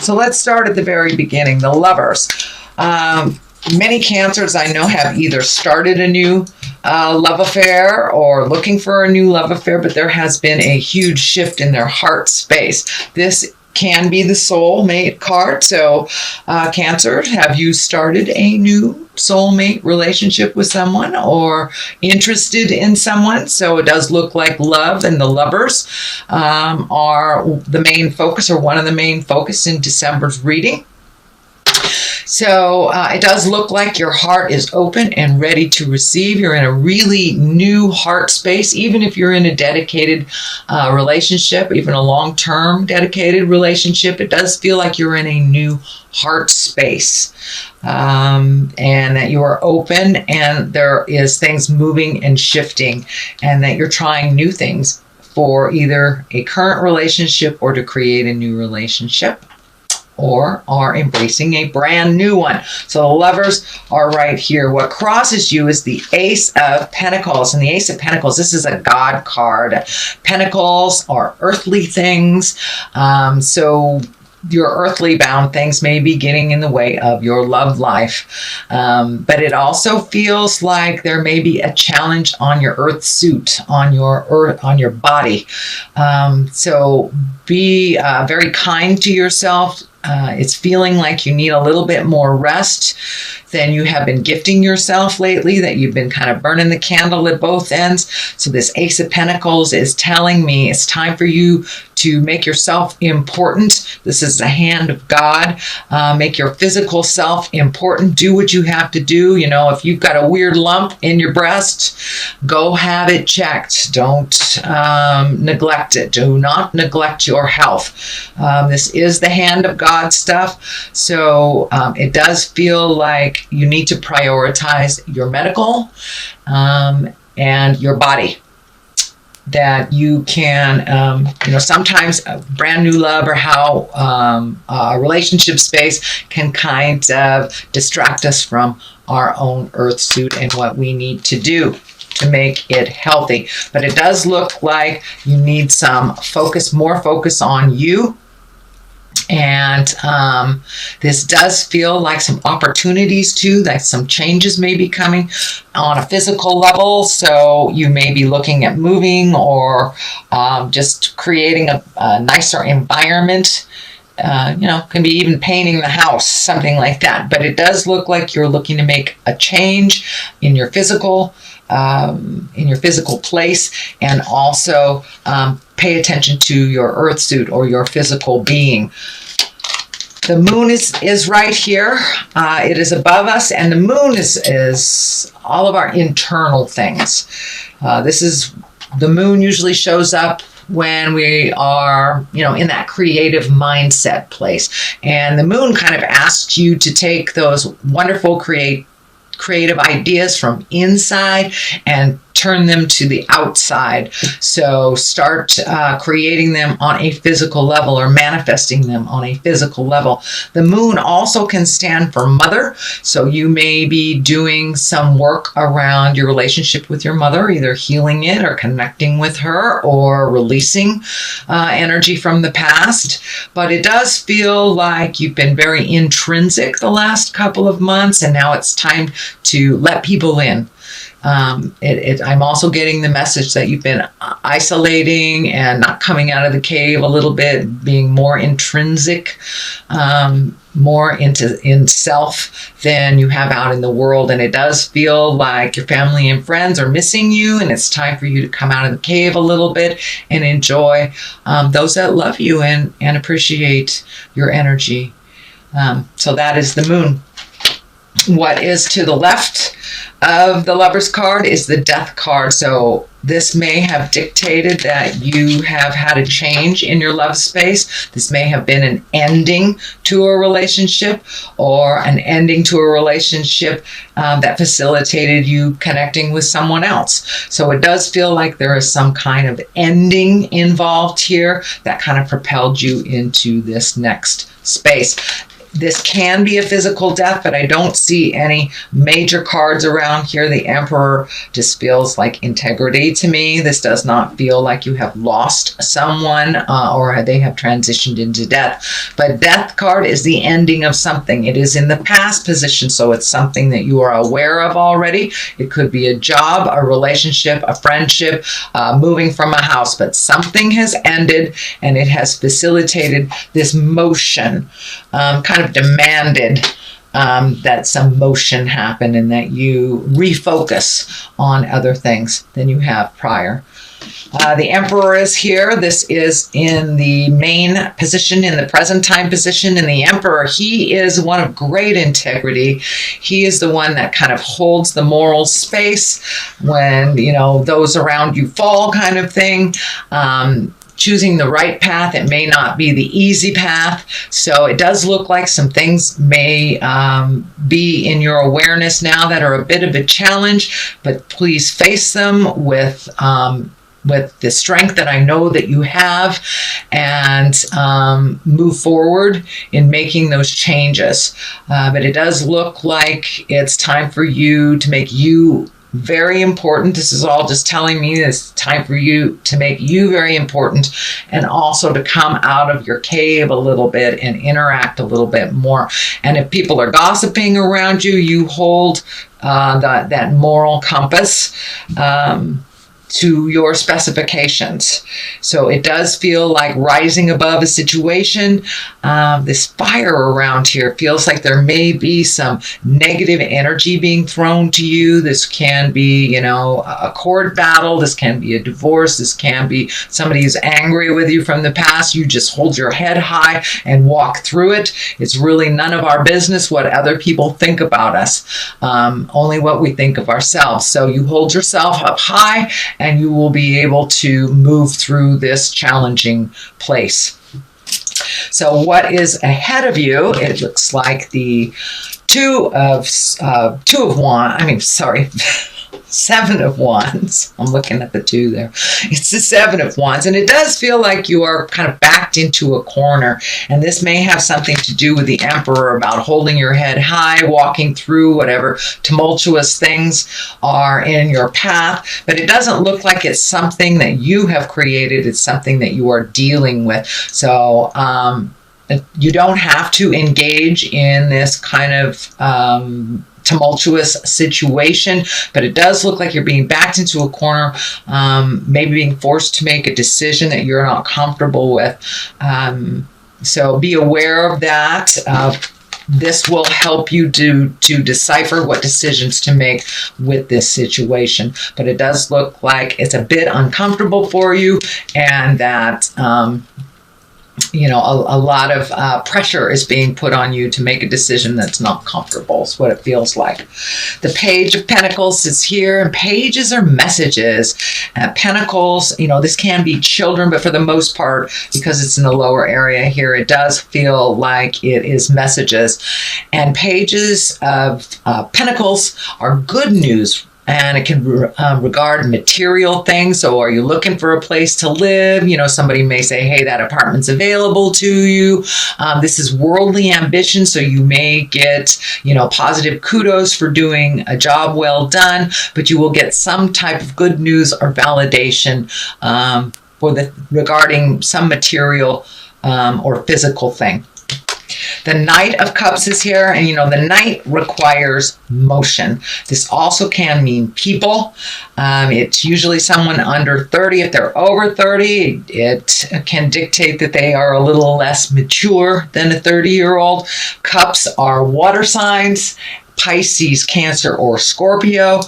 So let's start at the very beginning, the lovers. Many Cancers I know have either started a new love affair or looking for a new love affair, but there has been a huge shift in their heart space. This can be the soulmate card. So Cancer, have you started a new soulmate relationship with someone or interested in someone? So it does look like love and the lovers are the main focus, or one of the main focus in December's reading. So it does look like your heart is open and ready to receive. You're in a really new heart space, even if you're in a dedicated relationship, even a long-term dedicated relationship. It does feel like you're in a new heart space, and that you are open and there is things moving and shifting, and that you're trying new things for either a current relationship or to create a new relationship, or are embracing a brand new one. So the lovers are right here. What crosses you is the Ace of Pentacles. And the Ace of Pentacles, this is a God card. Pentacles are earthly things. So your earthly bound things may be getting in the way of your love life. But it also feels like there may be a challenge on your earth suit, on your body. So be very kind to yourself. It's feeling like you need a little bit more rest than you have been gifting yourself lately, that you've been kind of burning the candle at both ends. So this Ace of Pentacles is telling me it's time for you to make yourself important. This is the hand of God. Make your physical self important. Do what you have to do. You know, if you've got a weird lump in your breast, go have it checked. Don't neglect it. Do not neglect your health. This is the hand of God stuff. So it does feel like you need to prioritize your medical and your body. That you can, sometimes a brand new love or how a relationship space can kind of distract us from our own earth suit and what we need to do to make it healthy. But it does look like you need some focus, more focus on you. And this does feel like some opportunities too, that some changes may be coming on a physical level. So you may be looking at moving or just creating a nicer environment. Can be even painting the house, something like that. But it does look like you're looking to make a change in your physical place, and also pay attention to your earth suit or your physical being. The moon is right here. It is above us, and the moon is all of our internal things. The moon usually shows up when we are, in that creative mindset place. And the moon kind of asks you to take those wonderful creative ideas from inside and turn them to the outside. So start creating them on a physical level, or manifesting them on a physical level. The moon also can stand for mother. So you may be doing some work around your relationship with your mother, either healing it or connecting with her or releasing energy from the past. But it does feel like you've been very intrinsic the last couple of months, and now it's time to let people in. I'm also getting the message that you've been isolating and not coming out of the cave a little bit, being more intrinsic, more in self than you have out in the world. And it does feel like your family and friends are missing you, and it's time for you to come out of the cave a little bit and enjoy those that love you and appreciate your energy. So that is the moon. What is to the left of the Lover's card is the Death card. So this may have dictated that you have had a change in your love space. This may have been an ending to a relationship, or an ending to a relationship that facilitated you connecting with someone else. So it does feel like there is some kind of ending involved here that kind of propelled you into this next space. This can be a physical death, but I don't see any major cards around here. The Emperor just feels like integrity to me. This does not feel like you have lost someone or they have transitioned into death. But Death card is the ending of something. It is in the past position, so it's something that you are aware of already. It could be a job, a relationship, a friendship, moving from a house, but something has ended and it has facilitated this motion, kind of demanded that some motion happen and that you refocus on other things than you have prior. The Emperor is here. This is in the main position, in the present time position. And the Emperor, he is one of great integrity. He is the one that kind of holds the moral space when, those around you fall, kind of thing. Choosing the right path. It may not be the easy path. So it does look like some things may be in your awareness now that are a bit of a challenge, but please face them with the strength that I know that you have, and move forward in making those changes. But it does look like it's time for you to make you very important. This is all just telling me it's time for you to make you very important, and also to come out of your cave a little bit and interact a little bit more. And if people are gossiping around you, you hold that moral compass to your specifications. So it does feel like rising above a situation. This fire around here feels like there may be some negative energy being thrown to you. This can be, a court battle. This can be a divorce. This can be somebody who's angry with you from the past. You just hold your head high and walk through it. It's really none of our business what other people think about us, only what we think of ourselves. So you hold yourself up high, and you will be able to move through this challenging place. So what is ahead of you? It looks like the Seven of Wands. I'm looking at the 2 there. It's the 7 of Wands, and it does feel like you are kind of backed into a corner, and this may have something to do with the Emperor, about holding your head high, walking through whatever tumultuous things are in your path, but it doesn't look like it's something that you have created. It's something that you are dealing with. So you don't have to engage in this kind of tumultuous situation, but it does look like you're being backed into a corner, maybe being forced to make a decision that you're not comfortable with. So be aware of that. This will help you to decipher what decisions to make with this situation. But it does look like it's a bit uncomfortable for you, and that a lot of pressure is being put on you to make a decision that's not comfortable, is what it feels like. The Page of Pentacles is here, and pages are messages. Pentacles, this can be children, but for the most part, because it's in the lower area here, it does feel like it is messages. And pages of Pentacles are good news, and it can regard material things. So are you looking for a place to live? Somebody may say, hey, that apartment's available to you. This is worldly ambition, so you may get, positive kudos for doing a job well done, but you will get some type of good news or validation regarding some material or physical thing. The Knight of Cups is here, and the Knight requires motion. This also can mean people. It's usually someone under 30. If they're over 30, it can dictate that they are a little less mature than a 30-year-old. Cups are water signs: Pisces, Cancer, or Scorpio.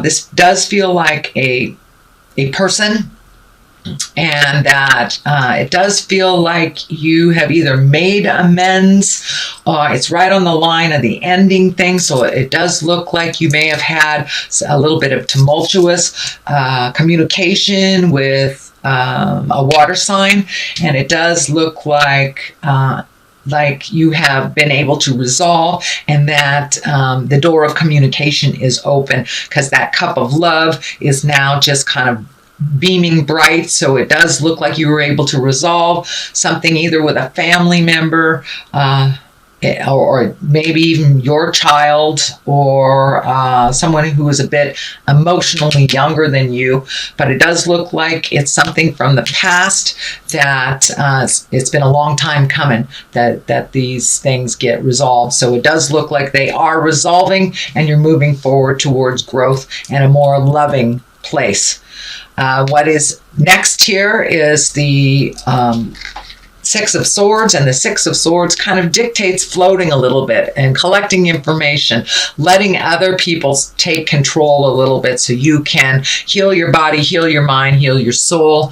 This does feel like a person, and that it does feel like you have either made amends, it's right on the line of the ending thing, so it does look like you may have had a little bit of tumultuous communication with a water sign, and it does look like you have been able to resolve, and that the door of communication is open, because that cup of love is now just kind of beaming bright. So it does look like you were able to resolve something either with a family member or maybe even your child, or someone who is a bit emotionally younger than you. But it does look like it's something from the past that it's been a long time coming that these things get resolved. So it does look like they are resolving, and you're moving forward towards growth and a more loving place. What is next here is the Six of Swords, and the Six of Swords kind of dictates floating a little bit and collecting information, letting other people take control a little bit so you can heal your body, heal your mind, heal your soul.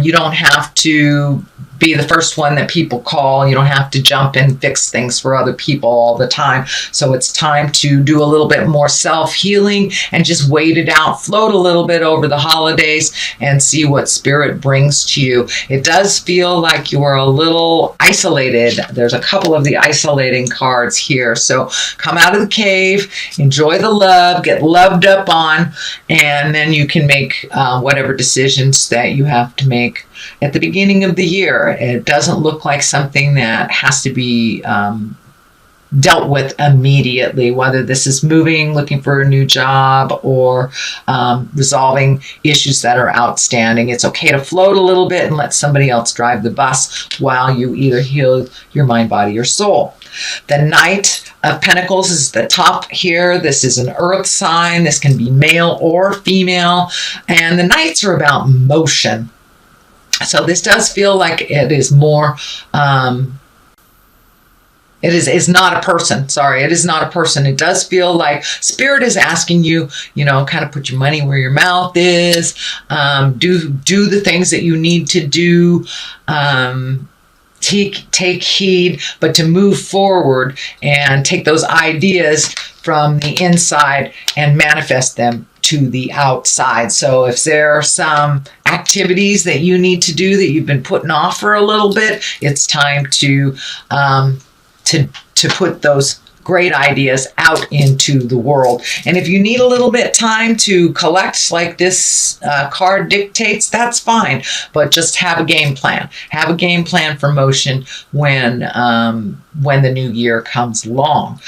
You don't have to be the first one that people call. You don't have to jump and fix things for other people all the time. So it's time to do a little bit more self-healing and just wait it out, float a little bit over the holidays and see what spirit brings to you. It does feel like you're a little isolated. There's a couple of the isolating cards here. So come out of the cave, enjoy the love, get loved up on, and then you can make whatever decisions that you have to make at the beginning of the year. It doesn't look like something that has to be dealt with immediately, whether this is moving, looking for a new job, or resolving issues that are outstanding. It's okay to float a little bit and let somebody else drive the bus while you either heal your mind, body, or soul. The Knight of Pentacles is the top here. This is an earth sign. This can be male or female. And the Knights are about motion. So this does feel like it is more, is not a person. Sorry, it is not a person. It does feel like spirit is asking you, kind of put your money where your mouth is, do the things that you need to do, take heed, but to move forward and take those ideas from the inside and manifest them to the outside. So if there are some activities that you need to do that you've been putting off for a little bit, it's time to put those great ideas out into the world. And if you need a little bit time to collect, like this card dictates, that's fine. But just have a game plan. Have a game plan for motion when the new year comes along.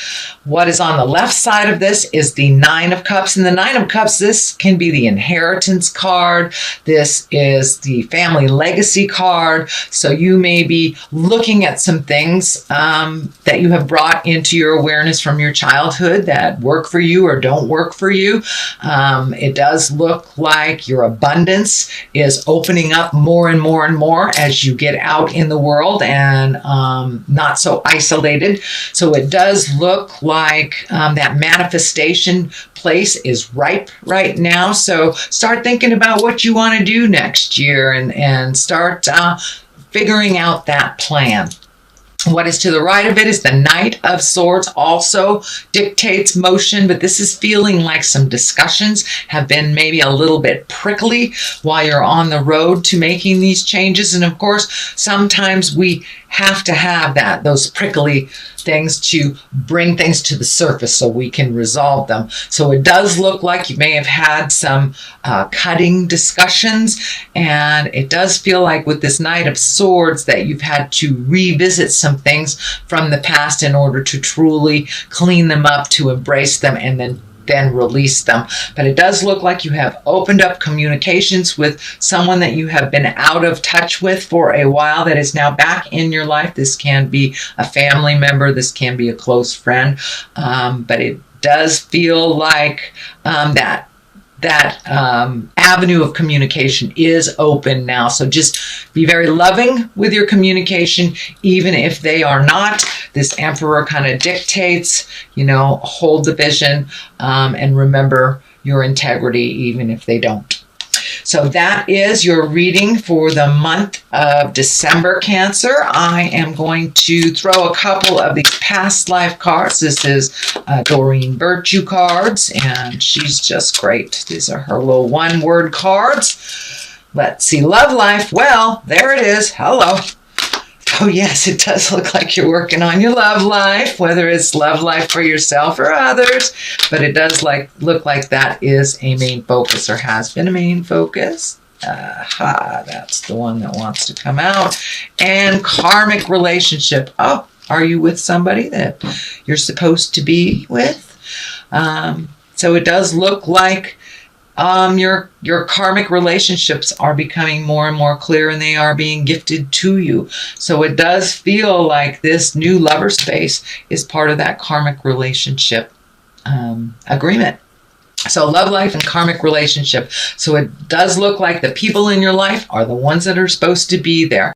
What is on the left side of this is the Nine of Cups. And the Nine of Cups, this can be the inheritance card. This is the family legacy card. So you may be looking at some things that you have brought into your awareness from your childhood that work for you or don't work for you. It does look like your abundance is opening up more and more and more as you get out in the world and not so isolated. So it does look like that manifestation place is ripe right now. So start thinking about what you want to do next year and start figuring out that plan. What is to the right of it is the Knight of Swords, also dictates motion, but this is feeling like some discussions have been maybe a little bit prickly while you're on the road to making these changes. And of course, sometimes we have to have those prickly things to bring things to the surface so we can resolve them. So it does look like you may have had some cutting discussions, and it does feel like with this Knight of Swords that you've had to revisit some things from the past in order to truly clean them up, to embrace them, and then release them. But it does look like you have opened up communications with someone that you have been out of touch with for a while that is now back in your life. This can be a family member, this can be a close friend, but it does feel like that avenue of communication is open now. So just be very loving with your communication, even if they are not. This Emperor kind of dictates, hold the vision and remember your integrity, even if they don't. So that is your reading for the month of December, Cancer. I am going to throw a couple of these past life cards. This is Doreen Virtue cards, and she's just great. These are her little one-word cards. Let's see, love life. Well, there it is. Hello. Oh, yes, it does look like you're working on your love life, whether it's love life for yourself or others. But it does look like that is a main focus, or has been a main focus. Aha, that's the one that wants to come out. And karmic relationship. Oh, Are you with somebody that you're supposed to be with? So it does look like your karmic relationships are becoming more and more clear, and they are being gifted to you. So it does feel like this new lover space is part of that karmic relationship agreement. So love life and karmic relationship. So it does look like the people in your life are the ones that are supposed to be there.